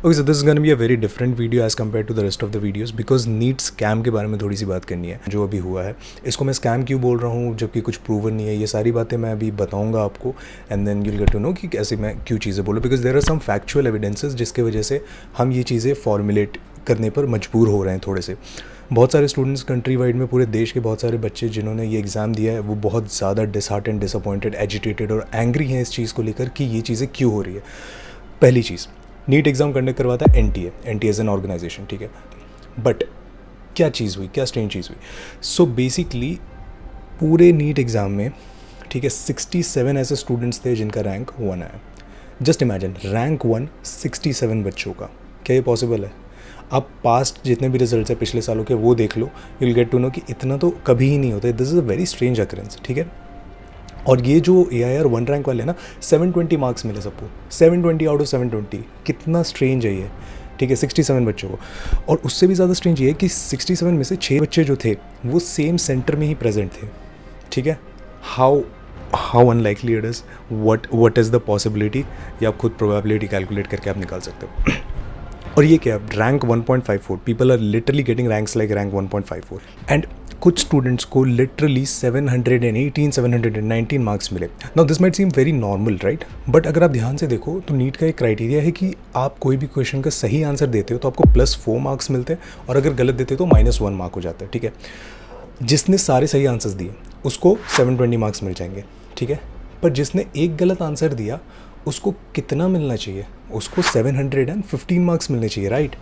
Okay, so this is gonna be a very different video as compare to the rest of the videos, because NEET scam के बारे में थोड़ी सी बात करनी है जो अभी हुआ है। इसको मैं स्कैम क्यों बोल रहा हूँ जबकि कुछ प्रूवन नहीं है, ये सारी बातें मैं अभी बताऊंगा आपको, and then you'll get to know कि कैसे मैं क्यों चीज़ें बोलूँ, because there are some factual evidences जिसके वजह से हम ये चीज़ें फॉर्मुलेट करने पर मजबूर हो रहे हैं थोड़े से। बहुत सारे स्टूडेंट्स कंट्री वाइड में, पूरे देश के बहुत सारे बच्चे जिन्होंने ये एग्ज़ाम दिया है, वो बहुत ज़्यादा डिसहार्टेंड, डिसअपॉइंटेड, एजिटेटेड और एंग्री हैं इस चीज़ को लेकर कि ये चीज़ें क्यों हो रही है। पहली चीज़, नीट एग्ज़ाम कंडक्ट करवाता है NTA, NTA as an organisation, ठीक है। बट क्या चीज़ हुई, क्या स्ट्रेंज चीज़ हुई। सो बेसिकली पूरे नीट एग्ज़ाम में, ठीक है, 67 ऐसे स्टूडेंट्स थे जिनका रैंक 1 आया। जस्ट इमेजिन, रैंक 1 67 बच्चों का, क्या ये पॉसिबल है? आप पास्ट जितने भी रिजल्ट्स हैं पिछले सालों के वो देख लो, you will get to know कि इतना तो कभी ही नहीं होता। This is a very strange occurrence, ठीक है। और ये जो AIR 1 रैंक वाले हैं ना, 720 मार्क्स मिले सबको, 720 आउट ऑफ 720। कितना स्ट्रेंज है ये, ठीक है, 67 बच्चों को। और उससे भी ज़्यादा स्ट्रेंज ये है कि 67 में से 6 बच्चे जो थे वो सेम सेंटर में ही प्रेजेंट थे, ठीक है। How unlikely it is, what is the possibility, ये आप खुद प्रोबेबिलिटी कैलकुलेट करके आप निकाल सकते हो। और ये क्या, rank 1.54, people are literally getting ranks like rank 1.54, and कुछ स्टूडेंट्स को लिटरली 718, 719 मार्क्स मिले। Now this might seem very normal, right, but अगर आप ध्यान से देखो तो नीट का एक क्राइटेरिया है कि आप कोई भी क्वेश्चन का सही आंसर देते हो तो आपको +4 मार्क्स मिलते हैं, और अगर गलत देते हो तो -1 मार्क हो जाता है, ठीक है। जिसने सारे सही आंसर्स दिए उसको 720 मार्क्स मिल जाएंगे, ठीक है। पर जिसने एक गलत आंसर दिया उसको कितना मिलना चाहिए, उसको 715 मार्क्स मिलने चाहिए, राइट।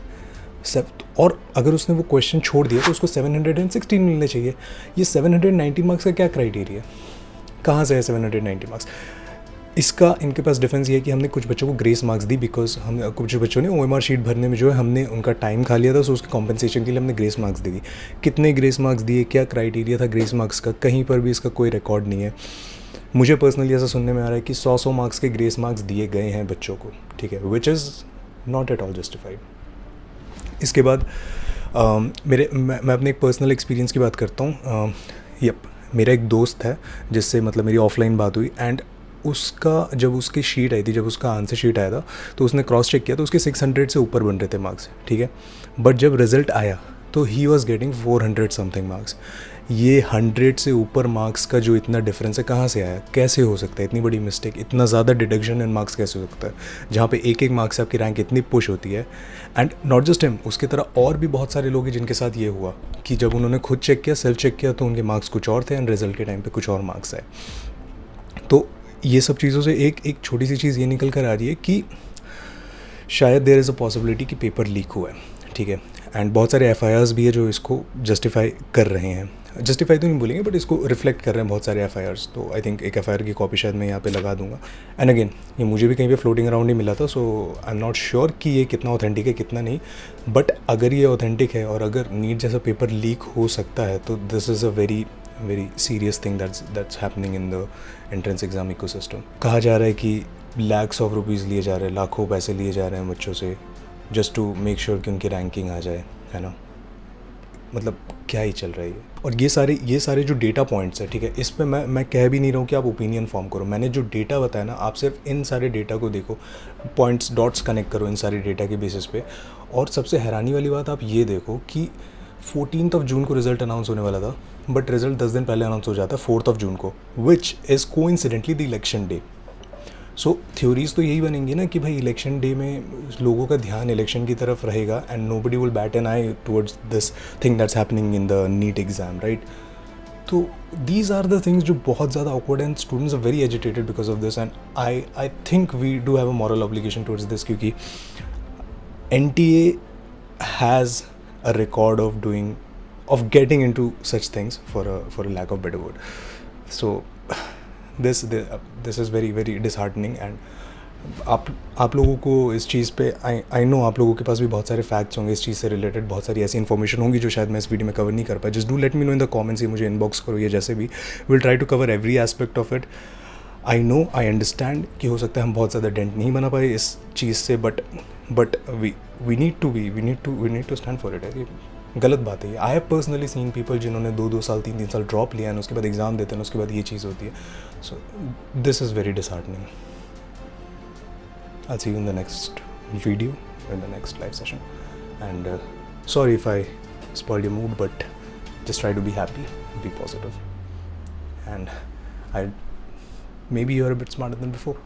और अगर उसने वो क्वेश्चन छोड़ दिया तो उसको 716 मिलने चाहिए। ये 790 मार्क्स का क्या क्राइटेरिया, कहाँ से है 790 मार्क्स? इसका इनके पास डिफरेंस ये है कि हमने कुछ बच्चों को ग्रेस मार्क्स दी, बिकॉज हम कुछ बच्चों ने OMR शीट भरने में जो है हमने उनका टाइम खा लिया था, सो उसके कॉम्पनसेशन के लिए हमने ग्रेस मार्क्स दे दी। कितने ग्रेस मार्क्स दिए, क्या क्राइटेरिया था ग्रेस मार्क्स का, कहीं पर भी इसका कोई रिकॉर्ड नहीं है। मुझे पर्सनली ऐसा सुनने में आ रहा है कि 100 मार्क्स के ग्रेस मार्क्स दिए गए हैं बच्चों को, ठीक है, which is not at all justified. इसके बाद मैं अपने एक पर्सनल एक्सपीरियंस की बात करता हूँ। मेरा एक दोस्त है जिससे मतलब मेरी ऑफलाइन बात हुई, एंड उसका जब उसकी शीट आई थी, जब उसका आंसर शीट आया था तो उसने क्रॉस चेक किया तो उसके 600 से ऊपर बन रहे थे मार्क्स, ठीक है। बट जब रिज़ल्ट आया तो he was getting 400 something marks. ये 100 से ऊपर मार्क्स का जो इतना डिफरेंस है कहाँ से आया, कैसे हो सकता है, इतनी बड़ी मिस्टेक, इतना ज़्यादा डिडक्शन इन मार्क्स कैसे हो सकता है, जहाँ पे एक एक मार्क्स से आपकी रैंक इतनी पुश होती है। एंड नॉट जस्ट हिम, उसकी तरह और भी बहुत सारे लोग हैं जिनके साथ ये हुआ कि जब उन्होंने खुद चेक किया, सेल्फ चेक किया, तो उनके मार्क्स कुछ और थे एंड रिजल्ट के टाइम पे कुछ और मार्क्स आए। तो ये सब चीज़ों से एक छोटी सी चीज़ ये निकल कर आ रही है कि शायद देयर इज़ अ पॉसिबिलिटी कि पेपर लीक हुआ है, ठीक है। एंड बहुत सारे FIRs भी है जो इसको जस्टिफाई कर रहे हैं, जस्टिफाई तो नहीं बोलेंगे बट इसको रिफ्लेक्ट कर रहे हैं बहुत सारे FIRs। तो आई थिंक एक FIR की कॉपी शायद मैं यहाँ पे लगा दूंगा। एंड अगेन ये मुझे भी कहीं पे फ्लोटिंग अराउंड ही मिला था, सो आई एम नॉट श्योर कि ये कितना ऑथेंटिक है कितना नहीं। बट अगर ये ऑथेंटिक है और अगर नीट जैसा पेपर लीक हो सकता है तो this is a very serious thing that's happening in the entrance exam ecosystem. कहा जा रहा है कि लैक्स ऑफ रुपीज़ लिए जा रहे हैं, लाखों पैसे लिए जा रहे हैं बच्चों से जस्ट टू मेक श्योर कि उनकी रैंकिंग आ जाए, है ना। मतलब क्या ही चल रहा है ये। और ये सारे जो डेटा पॉइंट्स है, ठीक है, इस पे मैं कह भी नहीं रहा हूँ कि आप ओपिनियन फॉर्म करो। मैंने जो डेटा बताया ना, आप सिर्फ इन सारे डेटा को देखो, पॉइंट्स डॉट्स कनेक्ट करो इन सारे डेटा के बेसिस पे। और सबसे हैरानी वाली बात आप ये देखो कि 14 जून को रिजल्ट अनाउंस होने वाला था, बट रिजल्ट 10 दिन पहले अनाउंस हो जाता है 4 जून को, which is coincidentally the election day. So theories तो यही बनेंगी ना कि भाई इलेक्शन डे में लोगों का ध्यान इलेक्शन की तरफ रहेगा and nobody will bat an eye towards this thing that's happening in the NEET exam, right. तो दीज आर द थिंग्स जो बहुत ज़्यादा awkward and students are very agitated because of this. And I think we do have a moral obligation towards this, क्योंकि NTA has a record of getting into such things for a lack of better word. So this is very very disheartening. And आप लोगों को इस चीज़ पे I know आप लोगों के पास भी बहुत सारे फैक्ट्स होंगे इस चीज़ से रिलेटेड, बहुत सारी ऐसी इन्फॉर्मेशन होंगी जो शायद मैं इस वीडियो में कवर नहीं कर पाया। Just do let me know in the comments, ये मुझे इनबॉक्स करो, ये जैसे भी will try to cover every aspect of it. I know, I understand कि हो सकता है हम बहुत ज़्यादा डेंट नहीं बना पाए इस चीज़ से, but we need to stand for it. है गलत बात है ये। I have personally seen people जिन्होंने 2 साल 3 साल ड्रॉप लिया है, उसके बाद एग्ज़ाम देते हैं, उसके बाद ये चीज़ होती है। So this is very disheartening. I'll see you in the next video. in the next live session. And sorry if I spoiled your mood, but just try to be happy, be positive, and maybe you're a bit smarter than before.